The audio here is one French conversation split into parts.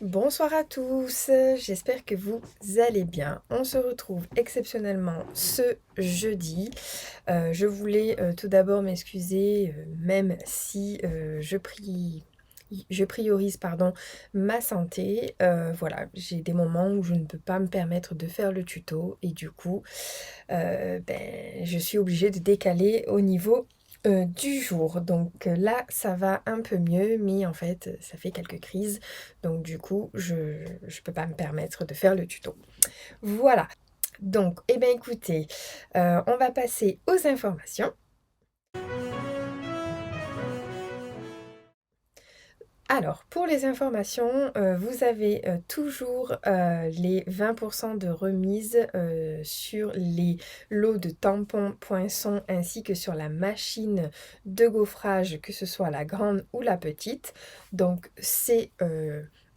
Bonsoir à tous, j'espère que vous allez bien. On se retrouve exceptionnellement ce jeudi. Je voulais tout d'abord m'excuser, même si je priorise pardon, ma santé. Voilà, j'ai des moments où je ne peux pas me permettre de faire le tuto et du coup, je suis obligée de décaler au niveau du jour. Donc là, ça va un peu mieux, mais en fait, ça fait quelques crises. Donc du coup, je peux pas me permettre de faire le tuto. Voilà. Donc, eh bien écoutez, on va passer aux informations. Alors, pour les informations, vous avez, toujours, les 20 de remise, sur les lots de tampons Poinçon ainsi que sur la machine de gaufrage, que ce soit la grande ou la petite. Donc c'est,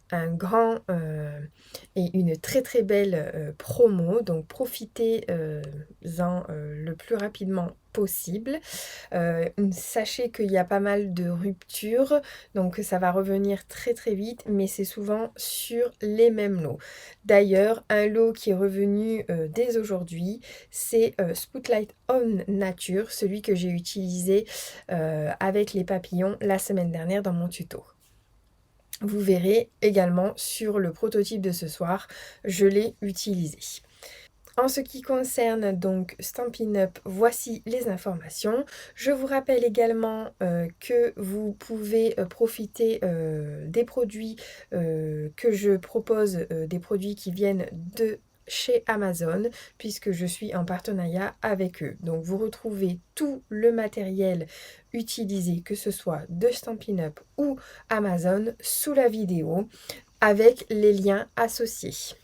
un grand, et une très, très belle, promo. Donc profitez, en, le plus rapidement possible. Sachez qu'il y a pas mal de ruptures, donc ça va revenir très très vite, mais c'est souvent sur les mêmes lots. D'ailleurs, un lot qui est revenu dès aujourd'hui, c'est Spotlight On Nature, celui que j'ai utilisé avec les papillons la semaine dernière dans mon tuto. Vous verrez également sur le prototype de ce soir, je l'ai utilisé. En ce qui concerne donc Stampin' Up, voici les informations. Je vous rappelle également que vous pouvez profiter des produits que je propose, des produits qui viennent de chez Amazon, puisque je suis en partenariat avec eux. Donc vous retrouvez tout le matériel utilisé, que ce soit de Stampin' Up ou Amazon, sous la vidéo, avec les liens associés.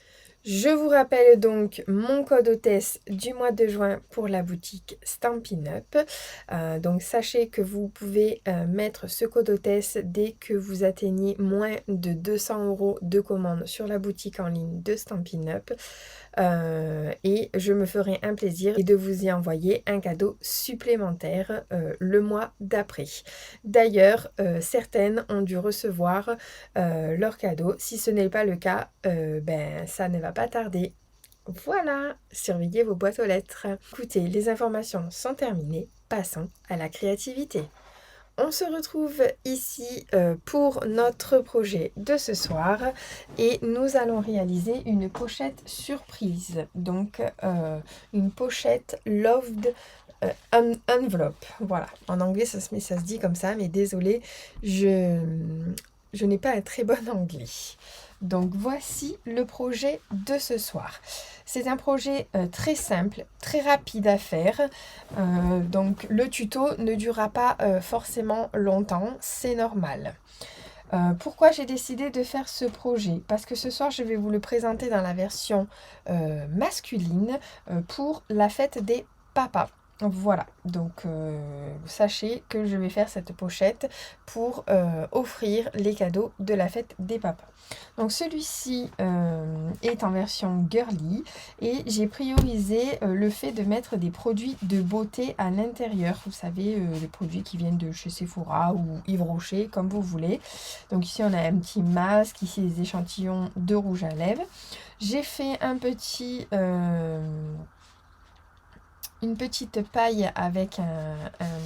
Je vous rappelle donc mon code hôtesse du mois de juin pour la boutique Stampin' Up. Donc sachez que vous pouvez mettre ce code hôtesse dès que vous atteignez moins de 200 € de commande sur la boutique en ligne de Stampin' Up. Et je me ferai un plaisir de vous y envoyer un cadeau supplémentaire le mois d'après. D'ailleurs, certaines ont dû recevoir leur cadeau. Si ce n'est pas le cas, ça ne va pas tarder. Voilà, surveillez vos boîtes aux lettres. Écoutez, les informations sont terminées. Passons à la créativité. On se retrouve ici pour notre projet de ce soir et nous allons réaliser une pochette surprise. Donc une pochette loved envelope. Voilà, en anglais ça se dit comme ça, mais désolé, je n'ai pas un très bon anglais. Donc voici le projet de ce soir. C'est un projet très simple, très rapide à faire. Donc le tuto ne durera pas forcément longtemps, c'est normal. Pourquoi j'ai décidé de faire ce projet? Parce que ce soir, je vais vous le présenter dans la version masculine pour la fête des papas. Voilà, donc sachez que je vais faire cette pochette pour offrir les cadeaux de la fête des papas. Donc celui-ci est en version girly et j'ai priorisé le fait de mettre des produits de beauté à l'intérieur. Vous savez, les produits qui viennent de chez Sephora ou Yves Rocher, comme vous voulez. Donc ici on a un petit masque, ici des échantillons de rouge à lèvres. J'ai fait une petite paille avec un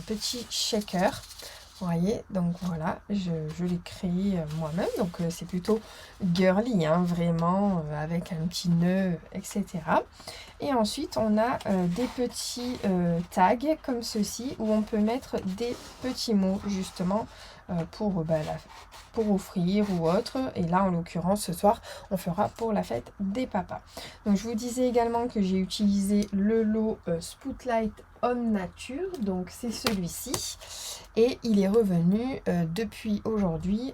petit shaker. Vous voyez, donc voilà, je l'ai créé moi-même, donc c'est plutôt girly, hein, vraiment, avec un petit nœud, etc. Et ensuite, on a des petits tags comme ceci, où on peut mettre des petits mots, justement, pour offrir ou autre. Et là, en l'occurrence, ce soir, on fera pour la fête des papas. Donc, je vous disais également que j'ai utilisé le lot Spotlight On Nature, donc c'est celui-ci. Et il est revenu depuis aujourd'hui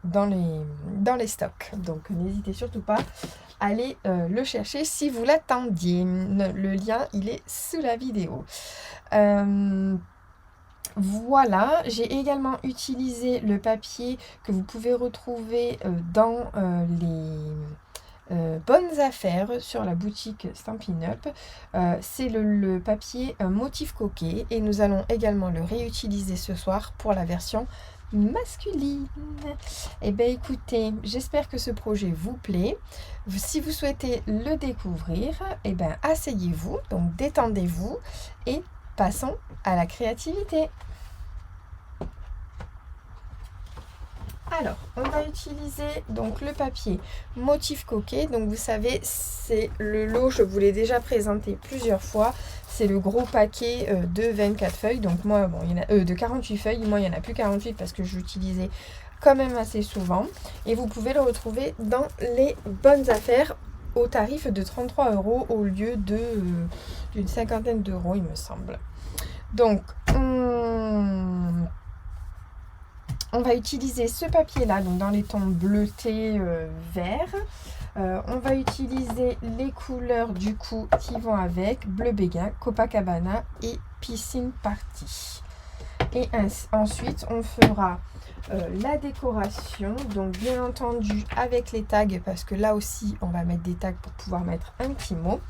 dans les stocks. Donc n'hésitez surtout pas à aller le chercher si vous l'attendiez. Le lien, il est sous la vidéo. Voilà, j'ai également utilisé le papier que vous pouvez retrouver dans les bonnes affaires sur la boutique Stampin' Up. C'est le papier motif coquet et nous allons également le réutiliser ce soir pour la version masculine. Eh bien écoutez, j'espère que ce projet vous plaît. Si vous souhaitez le découvrir, eh bien asseyez-vous, donc détendez-vous et passons à la créativité. Alors, on va utiliser donc le papier motif coquet. Donc vous savez, c'est le lot, je vous l'ai déjà présenté plusieurs fois. C'est le gros paquet de 24 feuilles. Donc moi, bon, il y en a de 48 feuilles. Moi, il n'y en a plus 48 parce que je l'utilisais quand même assez souvent. Et vous pouvez le retrouver dans les bonnes affaires au tarif de 33 € au lieu d'une cinquantaine d'euros, il me semble. Donc, on va utiliser ce papier-là, donc dans les tons bleutés, vert. On va utiliser les couleurs du coup qui vont avec, bleu béguin, Copacabana et piscine party. Et ensuite, on fera la décoration, donc bien entendu avec les tags, parce que là aussi, on va mettre des tags pour pouvoir mettre un petit mot.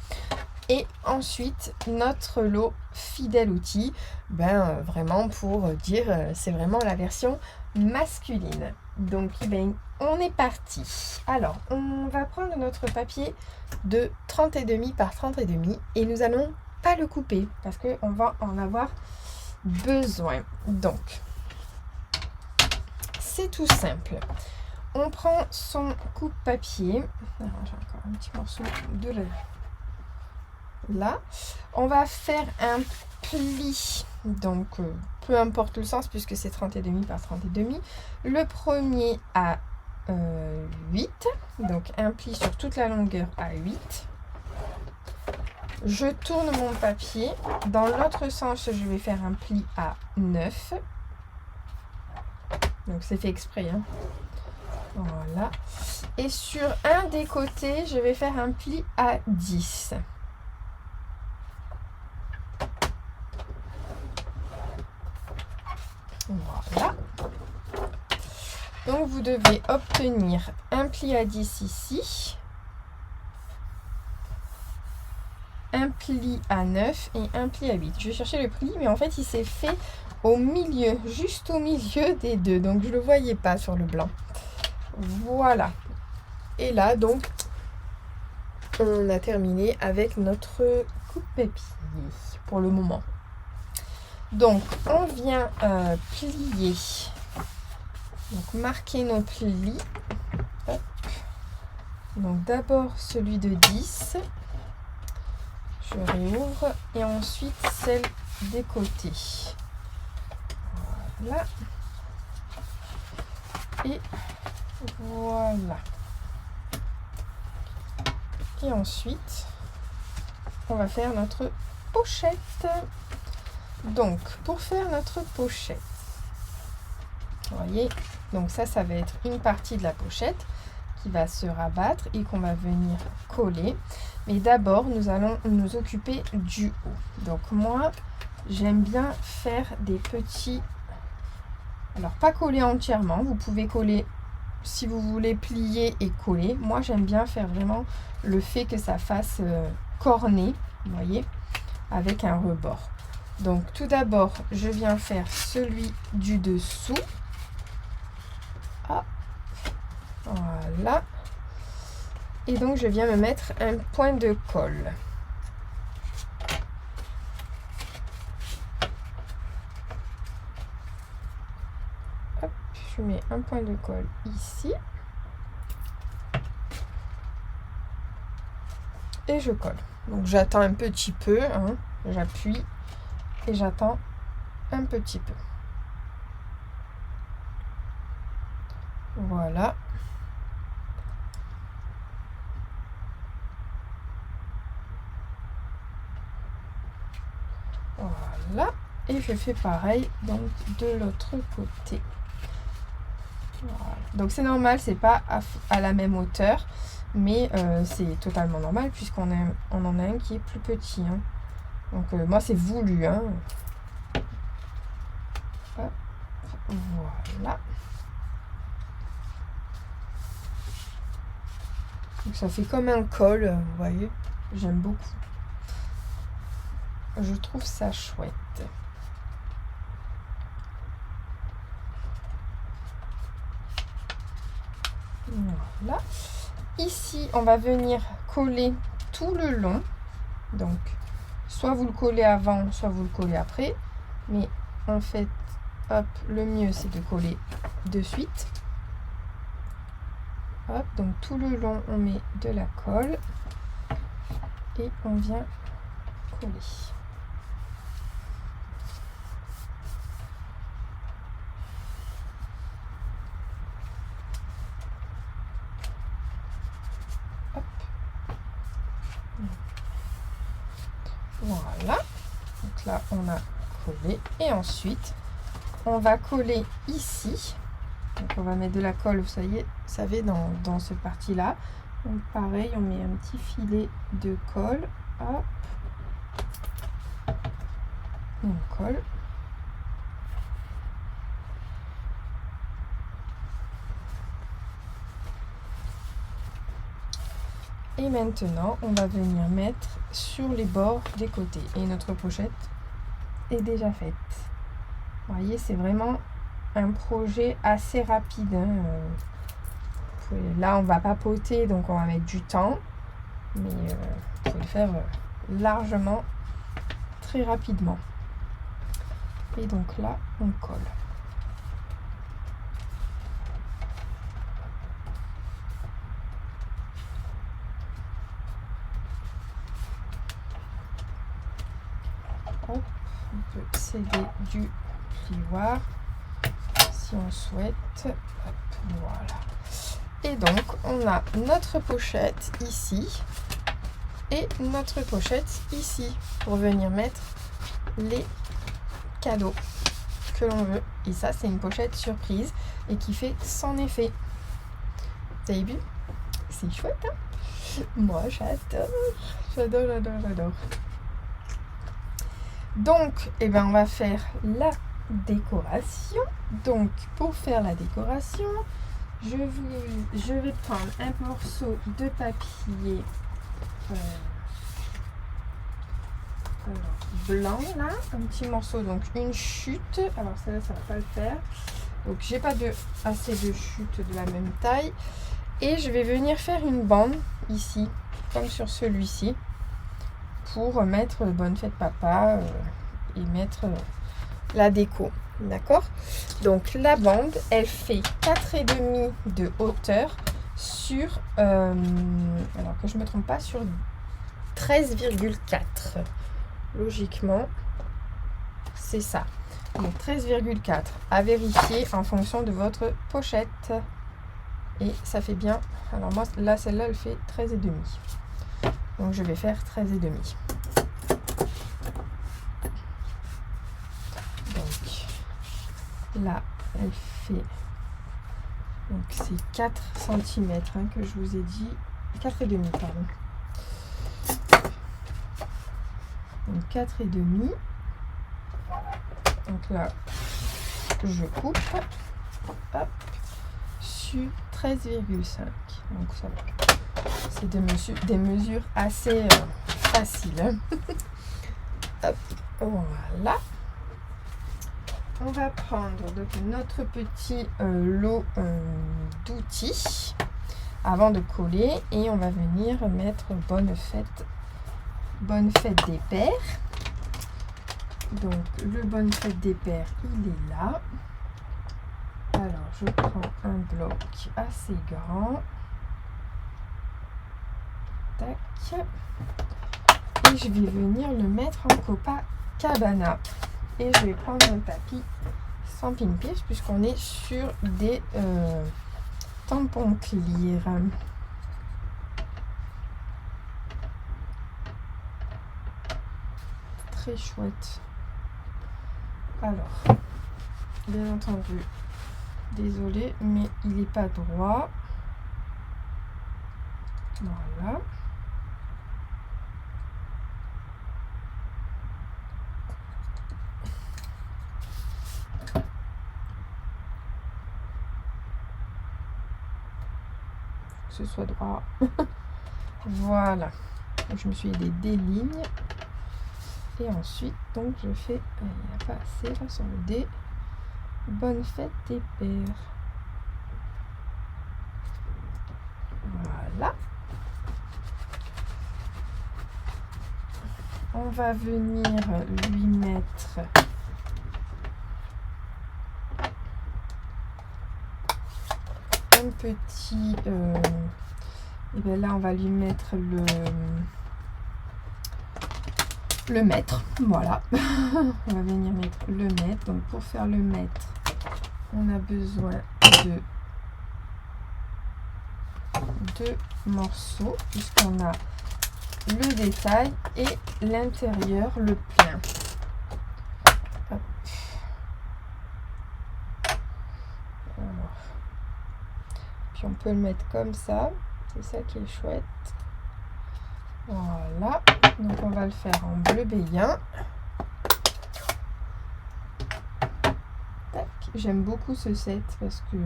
Et ensuite, notre lot fidèle outil, vraiment pour dire, c'est vraiment la version masculine. Donc, on est parti. Alors, on va prendre notre papier de 30,5 par 30,5 et nous allons pas le couper parce qu'on va en avoir besoin. Donc, c'est tout simple. On prend son coupe-papier. Alors, j'ai encore un petit morceau de là. On va faire un pli. Donc, peu importe le sens puisque c'est 30,5 par 30,5. Le premier à 8. Donc, un pli sur toute la longueur à 8. Je tourne mon papier. Dans l'autre sens, je vais faire un pli à 9. Donc, c'est fait exprès. Hein. Voilà. Et sur un des côtés, je vais faire un pli à 10. Voilà. Donc, vous devez obtenir un pli à 10 ici. Un pli à 9 et un pli à 8. Je vais chercher le pli, mais en fait, il s'est fait au milieu, juste au milieu des deux. Donc, je ne le voyais pas sur le blanc. Voilà. Et là, donc, on a terminé avec notre coupe-papier pour le moment. Donc, on vient plier. Donc, marquer nos plis. Hop. Donc, d'abord celui de 10. Je réouvre. Et ensuite, celle des côtés. Voilà. Et voilà. Et ensuite, on va faire notre pochette. Donc, pour faire notre pochette, vous voyez, donc ça va être une partie de la pochette qui va se rabattre et qu'on va venir coller. Mais d'abord, nous allons nous occuper du haut. Donc moi, j'aime bien faire des petits... Alors, pas coller entièrement. Vous pouvez coller, si vous voulez, plier et coller. Moi, j'aime bien faire vraiment le fait que ça fasse cornet, vous voyez, avec un rebord. Donc, tout d'abord, je viens faire celui du dessous. Ah, voilà. Et donc, je viens me mettre un point de colle. Hop, je mets un point de colle ici. Et je colle. Donc, j'attends un petit peu. Hein, j'appuie et j'attends un petit peu. Voilà. Voilà. Et je fais pareil donc de l'autre côté. Voilà. Donc c'est normal, c'est pas à la même hauteur, mais c'est totalement normal puisqu'on en a un qui est plus petit. Hein. Donc moi c'est voulu. Hein. Hop. Voilà. Donc ça fait comme un col, vous voyez. J'aime beaucoup. Je trouve ça chouette. Voilà. Ici, on va venir coller tout le long. Donc, soit vous le collez avant, soit vous le collez après. Mais en fait, hop, le mieux, c'est de coller de suite. Hop, donc tout le long, on met de la colle. Et on vient coller. Voilà, donc là on a collé et ensuite on va coller ici. Donc on va mettre de la colle, vous savez dans ce parti là. Donc pareil, on met un petit filet de colle, hop, et on colle. Et maintenant, on va venir mettre sur les bords des côtés. Et notre pochette est déjà faite. Vous voyez, c'est vraiment un projet assez rapide. Là, on va papoter, donc on va mettre du temps. Mais vous pouvez le faire largement, très rapidement. Et donc là, on colle. Hop, on peut céder du plioir si on souhaite. Hop, voilà. Et donc, on a notre pochette ici et notre pochette ici pour venir mettre les cadeaux que l'on veut. Et ça, c'est une pochette surprise et qui fait son effet. Vous avez vu? C'est chouette, hein? Moi, j'adore. J'adore, j'adore, j'adore. Donc, eh ben, on va faire la décoration. Donc, pour faire la décoration, je vais prendre un morceau de papier blanc, là, un petit morceau, donc une chute. Alors, ça va pas le faire. Donc, j'ai pas assez de chutes de la même taille. Et je vais venir faire une bande ici, comme sur celui-ci, pour mettre Bonne Fête Papa et mettre la déco. D'accord? Donc la bande, elle fait 4,5 de hauteur sur, alors que je ne me trompe pas, sur 13,4. Logiquement, c'est ça. Donc 13,4 à vérifier en fonction de votre pochette. Et ça fait bien. Alors moi, là, celle-là, elle fait 13,5. Donc je vais faire 13,5. Là, elle fait, donc c'est 4 cm hein, que je vous ai dit, 4,5 pardon. Donc 4,5. Donc là, je coupe, hop, sur 13,5. Donc ça va. C'est des mesures assez faciles. Hop, voilà. On va prendre donc notre petit lot d'outils avant de coller et on va venir mettre Bonne fête des pères. Donc le Bonne fête des pères, il est là. Alors je prends un bloc assez grand. Tac. Et je vais venir le mettre en Copacabana. Et je vais prendre un tapis sans pin-pièce puisqu'on est sur des tampons clear. Très chouette. Alors, bien entendu, désolé, mais il n'est pas droit. Voilà. Ce soit droit. Voilà. Je me suis aidée des lignes. Et ensuite, donc, je fais... Il n'y a pas assez là sur le dé. Bonne fête des pères. on va venir lui mettre un petit... et bien là, on va lui mettre le mètre. Voilà. On va venir mettre le mètre. Donc, pour faire le mètre, on a besoin de 2 morceaux, puisqu'on a le détail et l'intérieur, le plein. Hop. Alors. Puis on peut le mettre comme ça, c'est ça qui est chouette. Voilà, donc on va le faire en bleu béguin. J'aime beaucoup ce set parce que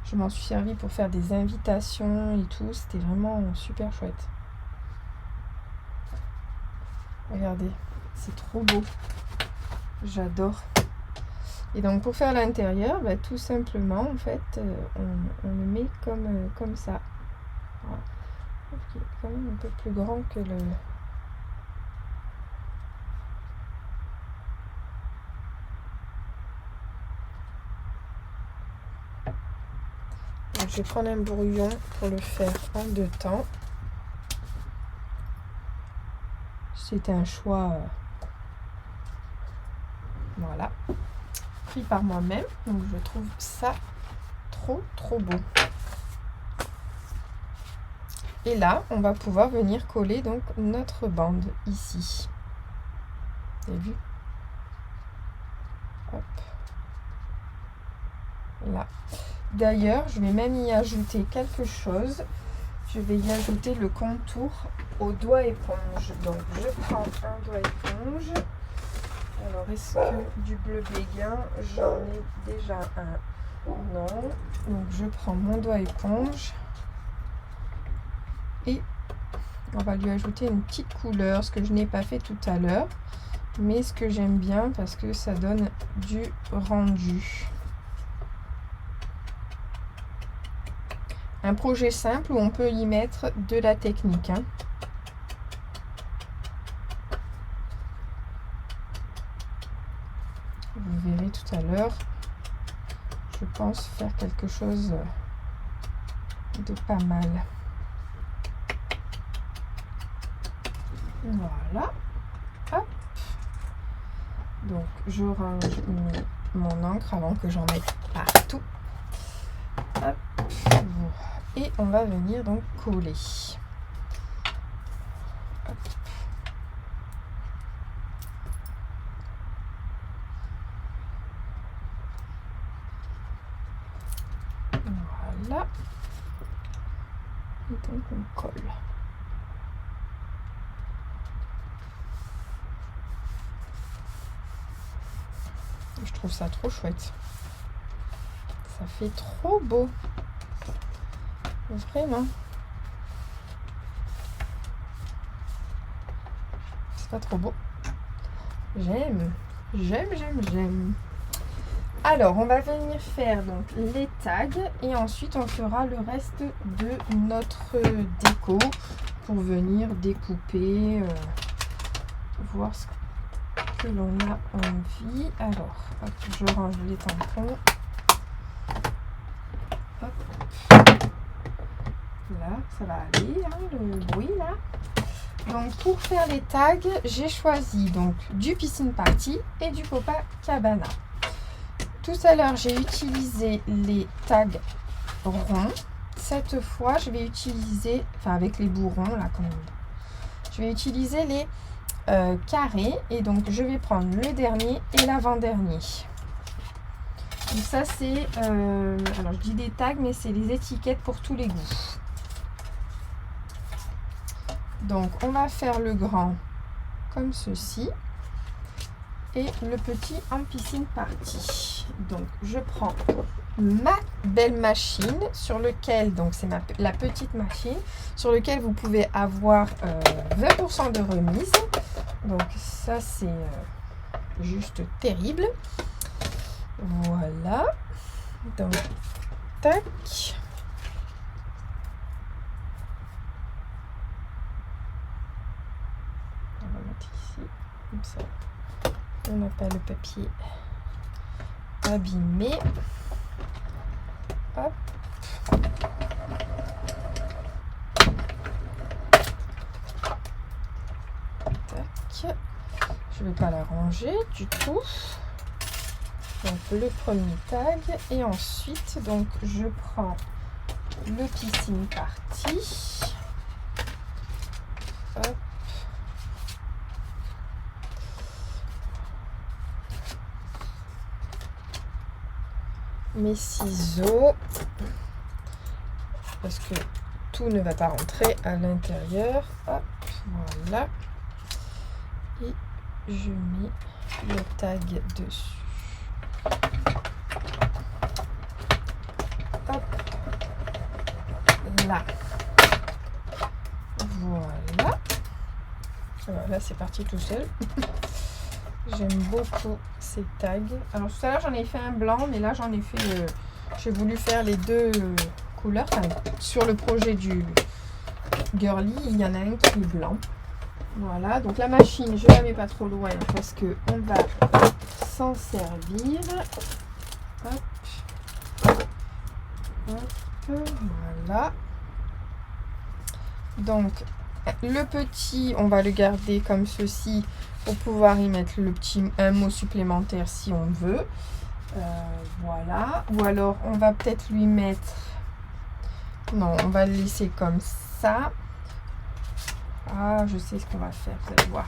je m'en suis servi pour faire des invitations et tout, c'était vraiment super chouette. Regardez, c'est trop beau, j'adore. Et donc pour faire l'intérieur, bah, tout simplement en fait on le met comme ça. Voilà. Il est quand même un peu plus grand que le... Donc, je vais prendre un brouillon pour le faire en 2 temps. C'était un choix voilà, pris par moi-même, donc je trouve ça trop beau. Et là, on va pouvoir venir coller donc notre bande ici. Vous avez vu? Hop. Là. D'ailleurs, je vais même y ajouter quelque chose. Je vais y ajouter le contour au doigt éponge. Donc, je prends un doigt éponge. Alors, est-ce que du bleu béguin, j'en ai déjà un? Non. Donc, je prends mon doigt éponge. Et on va lui ajouter une petite couleur, ce que je n'ai pas fait tout à l'heure. Mais ce que j'aime bien parce que ça donne du rendu. Un projet simple où on peut y mettre de la technique. Hein. Vous verrez tout à l'heure. Je pense faire quelque chose de pas mal. Voilà. Hop. Donc, je range mon encre avant que j'en mette partout. Hop. Et on va venir donc coller. Hop. Voilà. Et donc on colle. Je trouve ça trop chouette. Ça fait trop beau. Vraiment. C'est pas trop beau. J'aime. J'aime. Alors, on va venir faire donc les tags et ensuite on fera le reste de notre déco pour venir découper, voir ce que l'on a envie. Alors, hop, je range les tampons. Hop. Là, ça va aller, hein, le bruit là. Donc pour faire les tags, j'ai choisi donc du Piscine Party et du Copacabana. Tout à l'heure, j'ai utilisé les tags ronds. Cette fois, je vais utiliser, enfin avec les bourrons là, comme je vais utiliser les carrés. Et donc, je vais prendre le dernier et l'avant-dernier. Donc ça, c'est, alors je dis des tags, mais c'est les étiquettes pour tous les goûts. Donc, on va faire le grand comme ceci. Et le petit en Piscine Party. Donc je prends ma belle machine sur lequel, donc c'est la petite machine sur lequel vous pouvez avoir 20% de remise. Donc ça c'est juste terrible. Voilà. Donc tac. On va mettre ici. On n'a pas le papier abîmé. Hop. Tac. Je ne vais pas la ranger du tout. Donc le premier tag. Et ensuite, donc je prends le Piscine Party. Hop. Mes ciseaux, parce que tout ne va pas rentrer à l'intérieur. Hop, voilà. Et je mets le tag dessus. Hop, là. Voilà. Voilà, c'est parti tout seul. J'aime beaucoup ces tags. Alors tout à l'heure j'en ai fait un blanc, mais là j'en ai fait... j'ai voulu faire les deux couleurs. Enfin, sur le projet du girly, il y en a un qui est blanc. Voilà, donc la machine, je la mets pas trop loin parce que on va s'en servir. Hop. Hop. Voilà. Donc le petit, on va le garder comme ceci pour pouvoir y mettre un mot supplémentaire si on veut. Voilà. Ou alors on va peut-être lui mettre... Non, on va le laisser comme ça. Ah, je sais ce qu'on va faire, vous allez voir.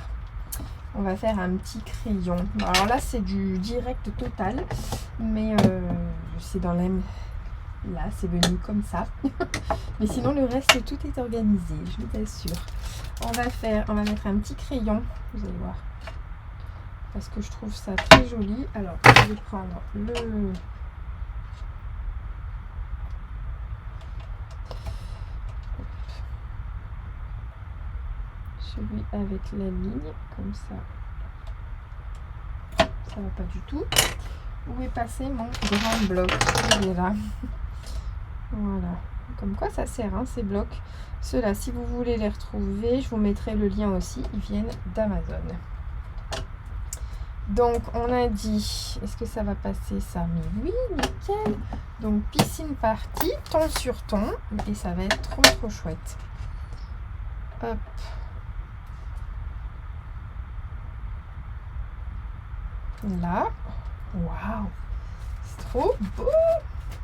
On va faire un petit crayon. Alors là, c'est du direct total. Mais c'est dans l'aime. Là, c'est venu comme ça. Mais sinon, le reste, tout est organisé, je vous assure. On va mettre un petit crayon, vous allez voir. Parce que je trouve ça très joli. Alors, je vais prendre celui avec la ligne, comme ça. Ça va pas du tout. Où est passé mon grand bloc? Il est là. Voilà. Comme quoi ça sert, hein, ces blocs. Ceux-là, si vous voulez les retrouver, je vous mettrai le lien aussi. Ils viennent d'Amazon. Donc, on a dit... Est-ce que ça va passer ça? Mais oui, nickel. Donc, Piscine Party, ton sur ton. Et ça va être trop, trop chouette. Hop. Là. Waouh. C'est trop beau.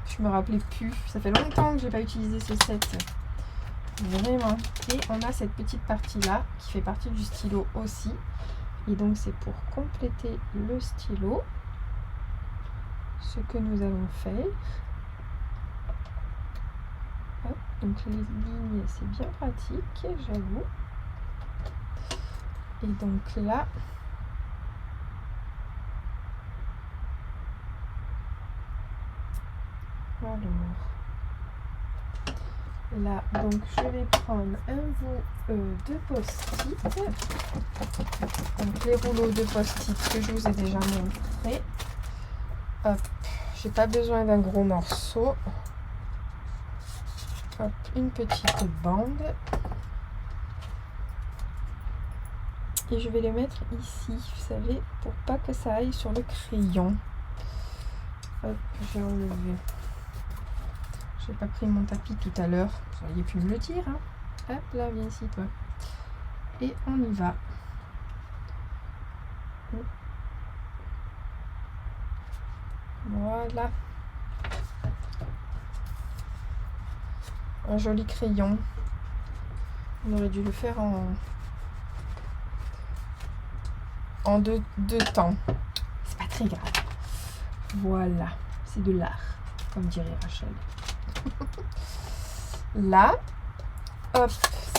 Je me rappelais plus. Ça fait longtemps que j'ai pas utilisé ce set. Vraiment. Et on a cette petite partie là qui fait partie du stylo aussi. Et donc c'est pour compléter le stylo. Ce que nous allons faire. Hop, donc les lignes, c'est bien pratique, j'avoue. Et donc là... Alors, là, donc je vais prendre un bout de post-it. Donc les rouleaux de post-it que je vous ai déjà montré. Hop, j'ai pas besoin d'un gros morceau. Hop, une petite bande. Et je vais les mettre ici, vous savez, pour pas que ça aille sur le crayon. Hop, j'ai enlevé. J'ai pas pris mon tapis tout à l'heure. Vous auriez pu me le dire. Hein. Hop, là, viens ici, toi. Et on y va. Voilà. Un joli crayon. On aurait dû le faire en deux temps. C'est pas très grave. Voilà. C'est de l'art, comme dirait Rachel. Là, hop,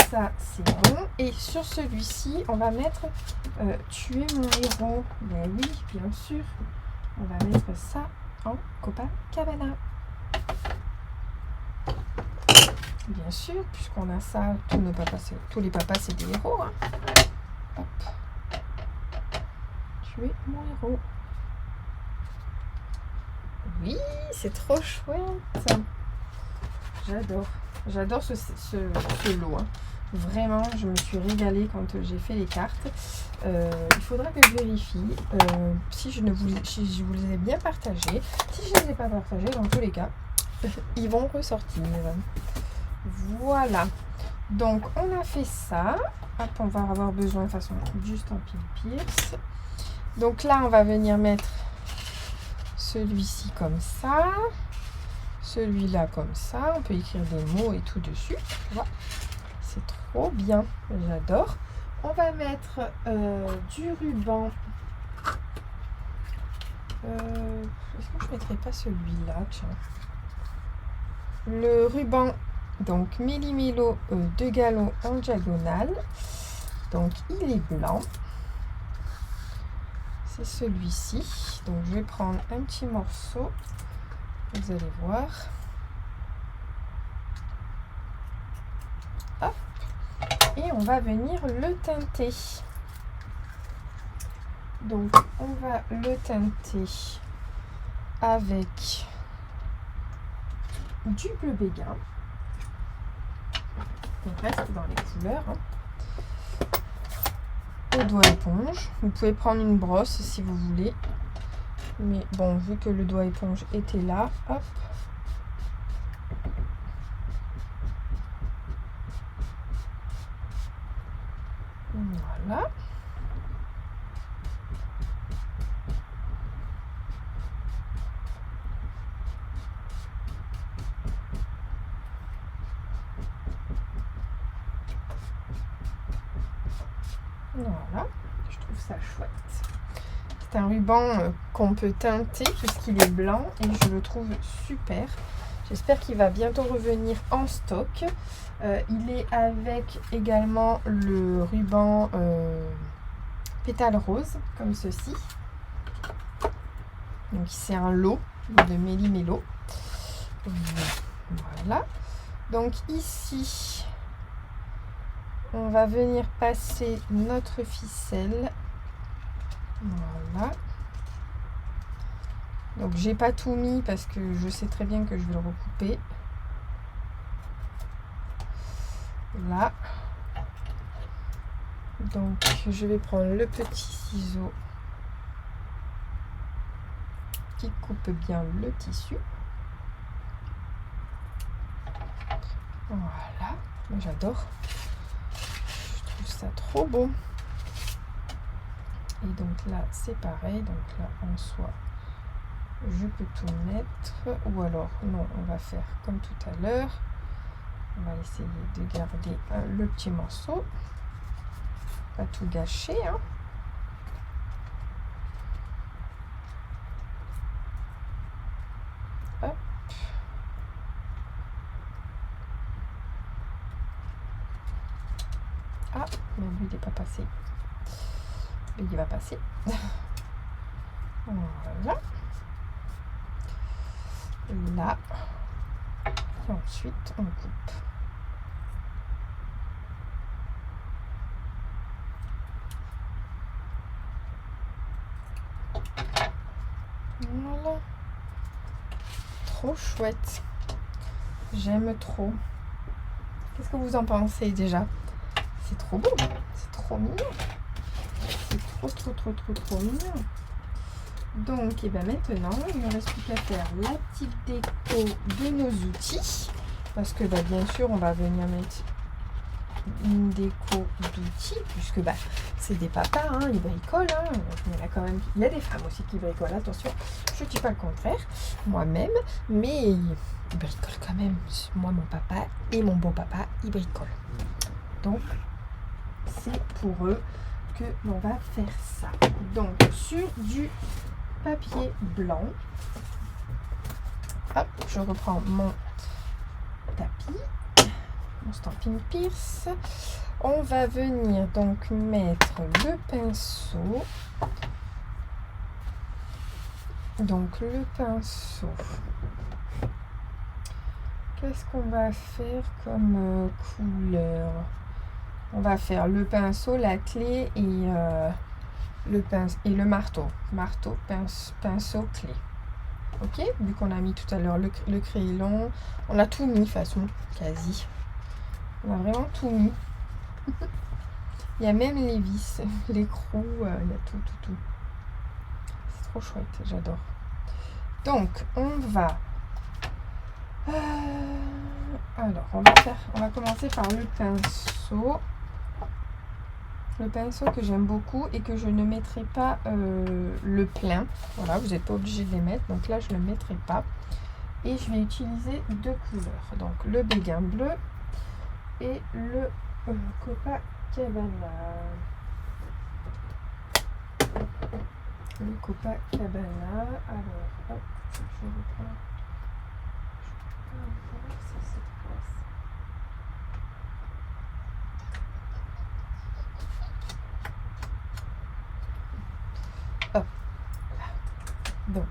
ça c'est bon. Et sur celui-ci, on va mettre tu es mon héros. Ben oui, bien sûr. On va mettre ça en Copacabana. Bien sûr, puisqu'on a ça, tous les papas c'est des héros. Hein. Hop. Tu es mon héros. Oui, c'est trop chouette. J'adore. J'adore ce lot. Hein. Vraiment, je me suis régalée quand j'ai fait les cartes. Il faudra que je vérifie si je vous les ai bien partagées. Si je ne les ai pas partagées, dans tous les cas, ils vont ressortir. Voilà. Donc, on a fait ça. Hop, on va avoir besoin de façon juste en pile pierce. Donc là, on va venir mettre celui-ci comme ça. Celui-là comme ça. On peut écrire des mots et tout dessus. Voilà. C'est trop bien. J'adore. On va mettre du ruban. Est-ce que je ne mettrai pas celui-là? Tiens. Le ruban, donc Méli-Mélo de galon en diagonale. Donc il est blanc. C'est celui-ci. Donc je vais prendre un petit morceau. Vous allez voir. Hop. Et on va venir le teinter. Donc on va le teinter avec du bleu béguin. On reste dans les couleurs. Au doigt éponge. Vous pouvez prendre une brosse si vous voulez. Mais bon, vu que le doigt éponge était là, hop. Voilà. Voilà, je trouve ça chouette. C'est un ruban qu'on peut teinter puisqu'il est blanc et je le trouve super. J'espère qu'il va bientôt revenir en stock. Il est avec également le ruban pétale rose, comme ceci. Donc c'est un lot de Méli-Mélo. Voilà. Donc ici, on va venir passer notre ficelle. Voilà. Donc j'ai pas tout mis parce que je sais très bien que je vais le recouper. Là. Donc je vais prendre le petit ciseau qui coupe bien le tissu. Voilà. Moi j'adore. Je trouve ça trop beau. Et donc là c'est pareil. Donc là en soi je peux tout mettre. Ou alors non, on va faire comme tout à l'heure. On va essayer de garder le petit morceau. Pas tout gâcher, hein. Hop. Ah, mais lui il n'est pas passé. Lui il va passer. Voilà. Là. Et ensuite on coupe. Voilà. Trop chouette. J'aime trop. Qu'est-ce que vous en pensez déjà? C'est trop beau. C'est trop mignon. C'est trop mignon. Donc, et ben maintenant, il ne reste plus qu'à faire la petite déco de nos outils. Parce que bah, bien sûr, on va venir mettre une déco d'outils. Puisque bah, c'est des papas, hein, ils bricolent. Hein. Il y en a quand même, il y a des femmes aussi qui bricolent, attention. Je ne dis pas le contraire, moi-même. Mais ils bricolent quand même. Moi, mon papa et mon beau-papa, ils bricolent. Donc, c'est pour eux que l'on va faire ça. Donc, sur du papier blanc, hop, je reprends mon tapis, mon Stampin' Pierce. On va venir donc mettre le pinceau. Donc le pinceau, qu'est-ce qu'on va faire comme couleur? On va faire le pinceau, la clé et le marteau. Marteau, pinceau, clé. Ok, vu qu'on a mis tout à l'heure le crayon, on a tout mis de toute façon, quasi. On a vraiment tout mis. Il y a même les vis, l'écrou, il y a tout. C'est trop chouette, j'adore. Donc, on va... alors, on va commencer par le pinceau. Le pinceau que j'aime beaucoup et que je ne mettrai pas le plein. Voilà, vous n'êtes pas obligé de les mettre. Donc là, je ne le mettrai pas. Et je vais utiliser deux couleurs. Donc, le béguin bleu et le Copacabana. Le Copacabana. Alors, hop, je reprends. Donc,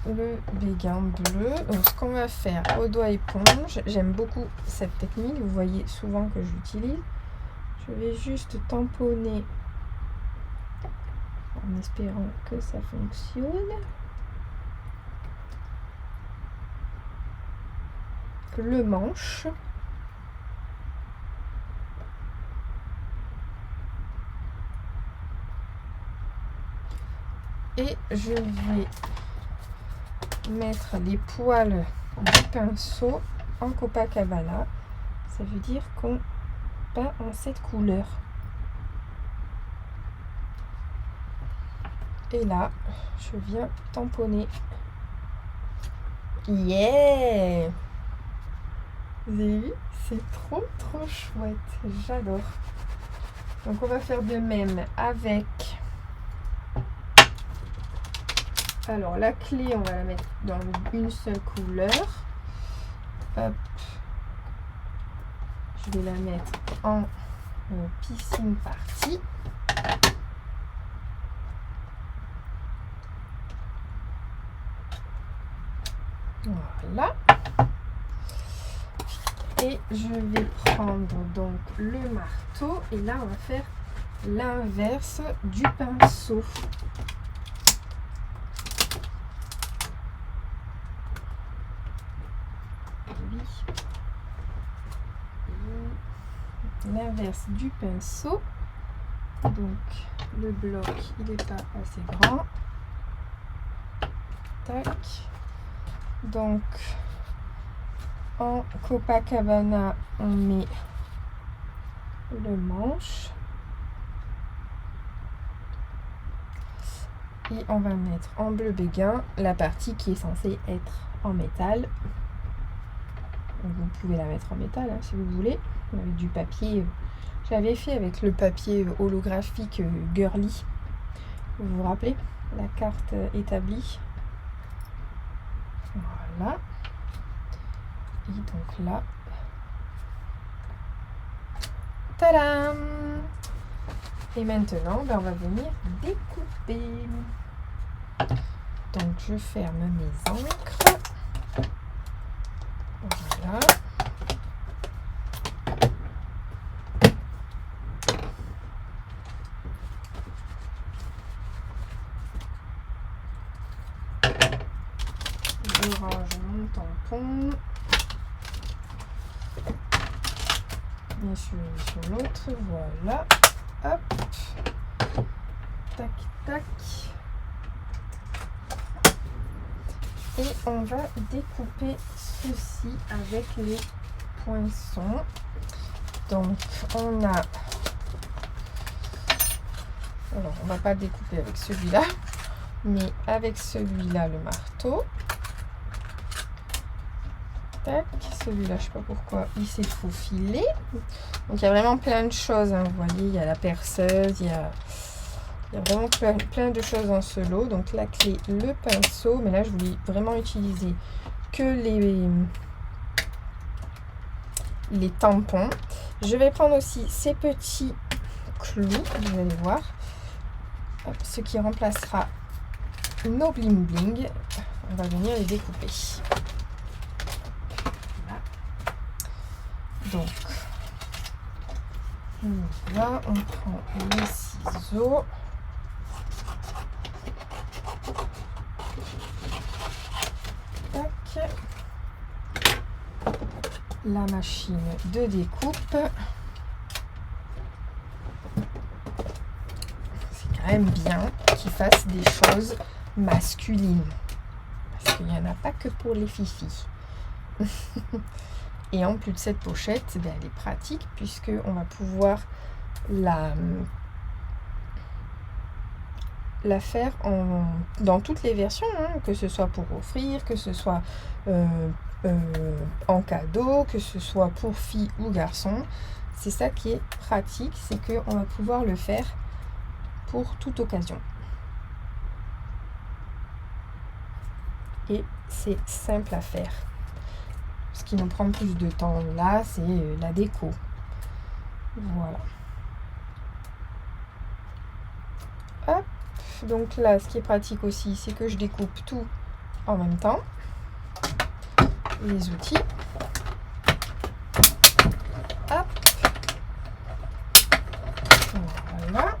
le béguin bleu. Donc, ce qu'on va faire au doigt éponge, j'aime beaucoup cette technique. Vous voyez souvent que j'utilise. Je vais juste tamponner en espérant que ça fonctionne. Le manche. Et je vais mettre les poils du pinceau en Copacabana. Ça veut dire qu'on peint en cette couleur. Et là, je viens tamponner. Yeah! Vous avez vu? C'est trop chouette. J'adore. Donc on va faire de même avec... Alors la clé, on va la mettre dans une seule couleur. Hop. Je vais la mettre en piscine party. Voilà. Et je vais prendre donc le marteau. Et là, on va faire l'inverse du pinceau. L'inverse du pinceau. Donc le bloc il n'est pas assez grand. Tac. Donc en Copacabana on met le manche et on va mettre en bleu béguin la partie qui est censée être en métal. Vous pouvez la mettre en métal hein, si vous voulez, avec du papier. J'avais fait avec le papier holographique Girly. Vous vous rappelez la carte établie. Voilà. Et donc là, tadam! Et maintenant, on va venir découper. Donc je ferme mes encres. Voilà. Je range mon tampon. Et sur l'autre, voilà. Hop. Tac, tac. Et on va découper ceci avec les poinçons. Donc on a... Alors on va pas découper avec celui-là, mais avec celui-là le marteau. Tac, celui-là je sais pas pourquoi il s'est faufilé. Donc il y a vraiment plein de choses, hein. Vous voyez, il y a la perceuse, il y a vraiment plein de choses dans ce lot. Donc la clé, le pinceau, mais là je voulais vraiment utiliser que les tampons. Je vais prendre aussi ces petits clous, vous allez voir. Hop, ce qui remplacera nos bling bling. On va venir les découper. Voilà. Donc là on prend les ciseaux. Tac. La machine de découpe. aime bien qu'il fasse des choses masculines. Parce qu'il n'y en a pas que pour les fifis. Et en plus de cette pochette, elle est pratique puisqu'on va pouvoir la faire dans toutes les versions, hein, que ce soit pour offrir, que ce soit en cadeau, que ce soit pour fille ou garçon. C'est ça qui est pratique, c'est qu'on va pouvoir le faire pour toute occasion. Et c'est simple à faire. Ce qui nous prend plus de temps là, c'est la déco. Voilà. Hop. Donc là, ce qui est pratique aussi, c'est que je découpe tout en même temps. Les outils. Hop. Voilà.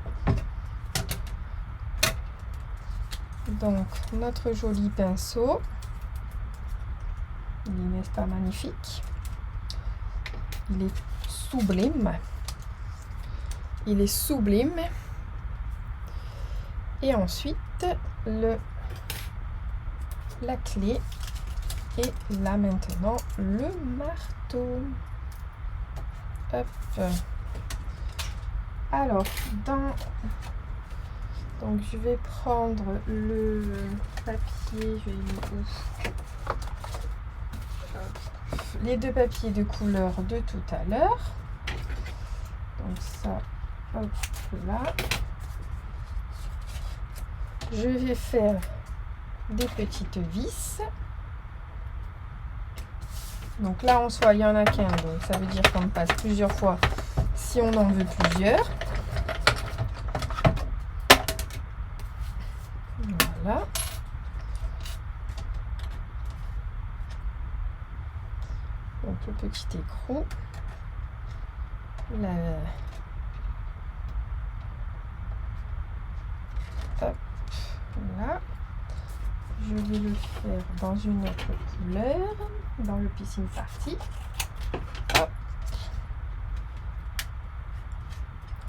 Donc, notre joli pinceau. Il est, n'est-ce pas, magnifique? Il est sublime. Il est sublime. Et ensuite, la clé. Et là, maintenant, le marteau. Hop. Alors, donc, je vais prendre le papier. Je vais le mettre où? Les deux papiers de couleur de tout à l'heure. Donc ça, hop là. Je vais faire des petites vis. Donc là, en soi, il n'y en a qu'un. Donc ça veut dire qu'on passe plusieurs fois si on en veut plusieurs. Voilà. Donc le petit écrou, hop, là, je vais le faire dans une autre couleur, dans le Piscine Party. Hop.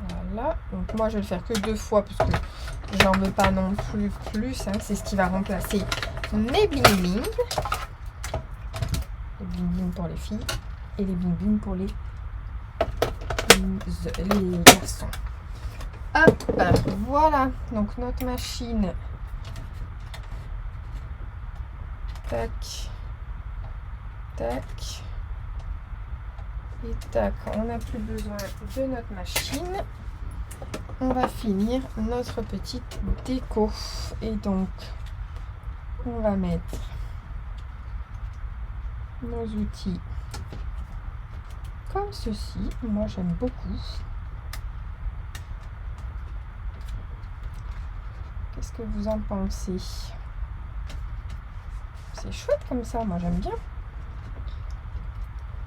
Voilà, donc moi je vais le faire que 2 fois parce que j'en veux pas non plus, hein. C'est ce qui va remplacer mes bling bling. Les bling bling pour les filles et les bling bling pour les garçons. Hop, voilà, donc notre machine. Tac, tac, et tac. On n'a plus besoin de notre machine. On va finir notre petite déco. Et donc, on va mettre nos outils comme ceci. Moi, j'aime beaucoup. Qu'est-ce que vous en pensez? C'est chouette comme ça, moi j'aime bien.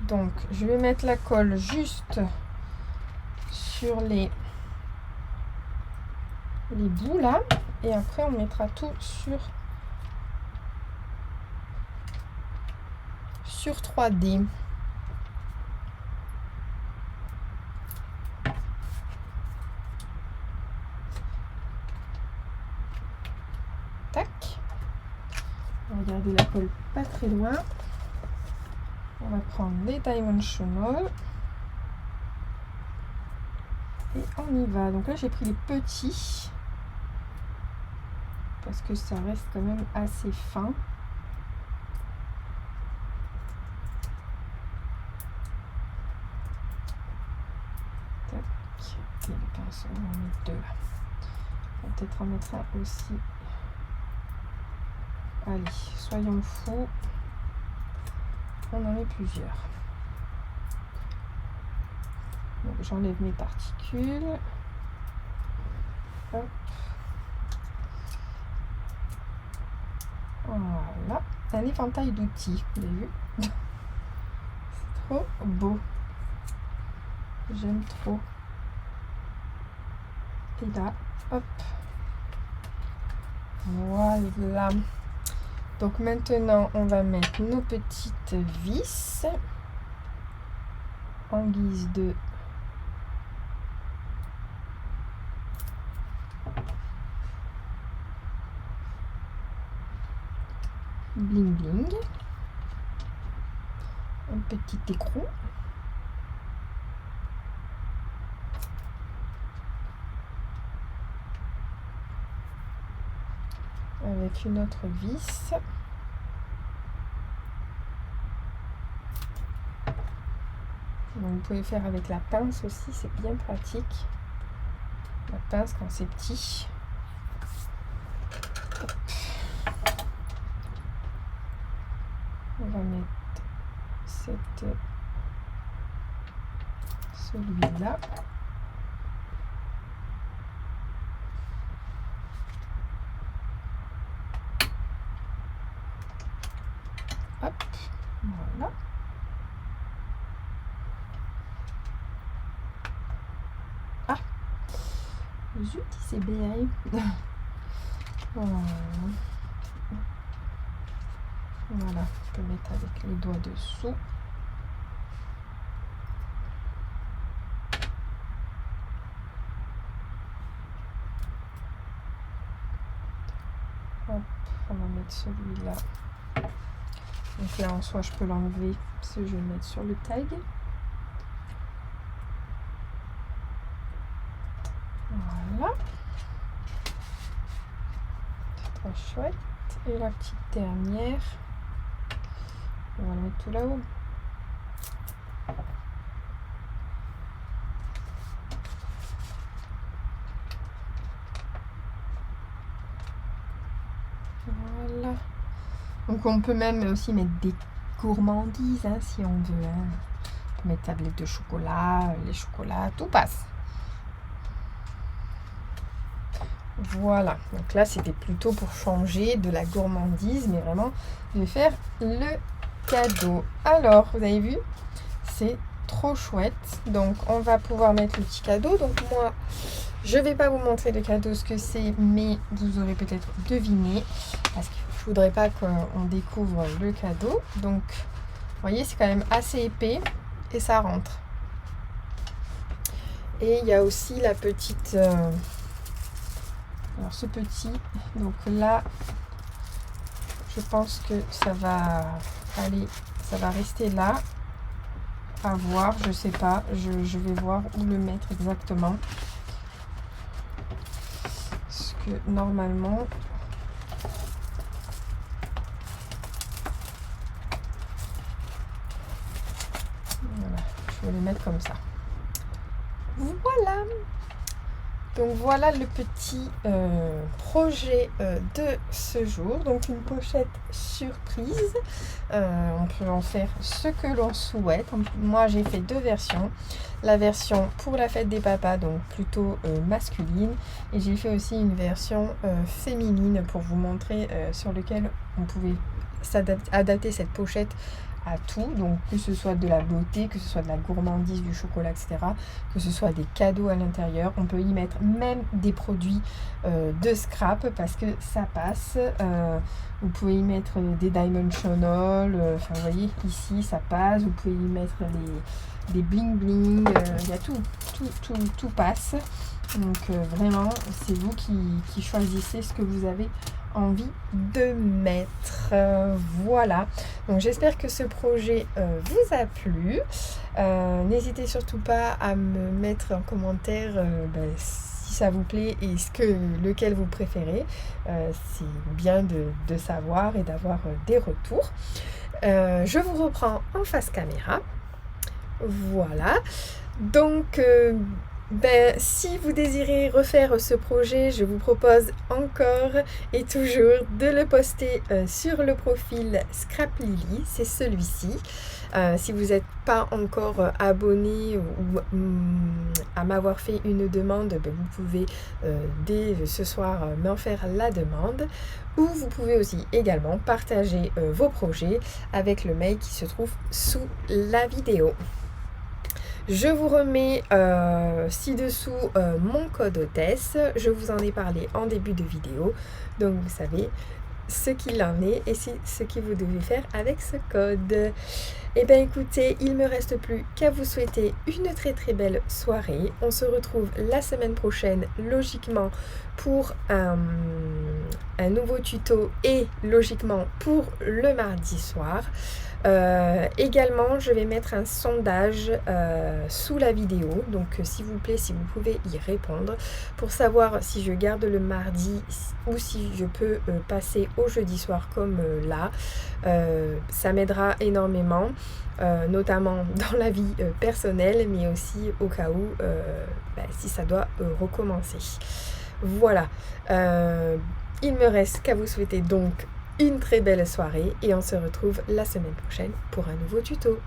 Donc, je vais mettre la colle juste sur les bouts là. Et après, on mettra tout sur 3D. Tac. On va garder la colle pas très loin. On va prendre les Dimensional. Et on y va. Donc là, j'ai pris les petits. Parce que ça reste quand même assez fin. Tac. Et le pinceau, on en met 2 là. On va peut-être en mettre un aussi. Allez, soyons fous. On en met plusieurs. Donc j'enlève mes particules. Hop. Voilà. Un éventail d'outils, vous avez vu? C'est trop beau. J'aime trop. Et là, hop. Voilà. Donc maintenant, on va mettre nos petites vis en guise de bling bling, un petit écrou, avec une autre vis. Donc vous pouvez faire avec la pince aussi, c'est bien pratique. La pince quand c'est petit. On va mettre celui-là. Hop, voilà. Ah, zut, il s'est béaillé. Voilà, je peux mettre avec les doigts dessous. Hop, on va mettre celui-là. Donc là, en soi, je peux l'enlever parce que je vais le mettre sur le tag. Voilà. C'est très chouette. Et la petite dernière, on va le mettre tout là-haut. Voilà. Donc on peut même aussi mettre des gourmandises hein, si on veut. Hein. On peut mettre tablette de chocolat, les chocolats, tout passe. Voilà, donc là c'était plutôt pour changer de la gourmandise, mais vraiment je vais faire le cadeau. Alors, vous avez vu, c'est trop chouette. Donc on va pouvoir mettre le petit cadeau. Donc moi, je vais pas vous montrer le cadeau ce que c'est, mais vous aurez peut-être deviné, parce que je voudrais pas qu'on découvre le cadeau. Donc, vous voyez, c'est quand même assez épais et ça rentre. Et il y a aussi la petite... alors ce petit, donc là, je pense que ça va aller, ça va rester là. À voir, je sais pas, je vais voir où le mettre exactement. Parce que normalement, voilà, je vais le mettre comme ça. Voilà. Donc voilà le petit projet de ce jour. Donc une pochette surprise. On peut en faire ce que l'on souhaite. Moi j'ai fait deux versions. La version pour la fête des papas, donc plutôt masculine. Et j'ai fait aussi une version féminine pour vous montrer sur lequel on pouvait adapter cette pochette à tout, donc que ce soit de la beauté, que ce soit de la gourmandise, du chocolat, etc., que ce soit des cadeaux à l'intérieur. On peut y mettre même des produits de scrap parce que ça passe. Vous pouvez y mettre des diamond channel, enfin vous voyez ici ça passe. Vous pouvez y mettre des bling bling, il y a tout passe. Donc vraiment c'est vous qui choisissez ce que vous avez envie de mettre. Voilà, donc j'espère que ce projet vous a plu. N'hésitez surtout pas à me mettre en commentaire si ça vous plaît et lequel vous préférez. C'est bien de savoir et d'avoir des retours. Je vous reprends en face caméra. Voilà, donc si vous désirez refaire ce projet, je vous propose encore et toujours de le poster sur le profil Scrap Lily, c'est celui-ci. Si vous n'êtes pas encore abonné ou à m'avoir fait une demande, vous pouvez dès ce soir m'en faire la demande. Ou vous pouvez aussi également partager vos projets avec le mail qui se trouve sous la vidéo. Je vous remets ci-dessous mon code hôtesse. Je vous en ai parlé en début de vidéo. Donc vous savez, ce qu'il en est et c'est ce que vous devez faire avec ce code. Eh bien écoutez, il ne me reste plus qu'à vous souhaiter une très très belle soirée. On se retrouve la semaine prochaine, logiquement, pour un nouveau tuto et logiquement pour le mardi soir. Également, je vais mettre un sondage sous la vidéo, donc s'il vous plaît, si vous pouvez y répondre, pour savoir si je garde le mardi ou si je peux passer au jeudi soir comme là. Ça m'aidera énormément, notamment dans la vie personnelle, mais aussi au cas où si ça doit recommencer. Voilà, il me reste qu'à vous souhaiter donc une très belle soirée et on se retrouve la semaine prochaine pour un nouveau tuto.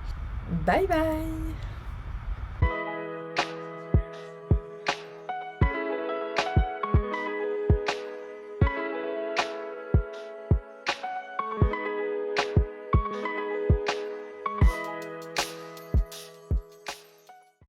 Bye bye!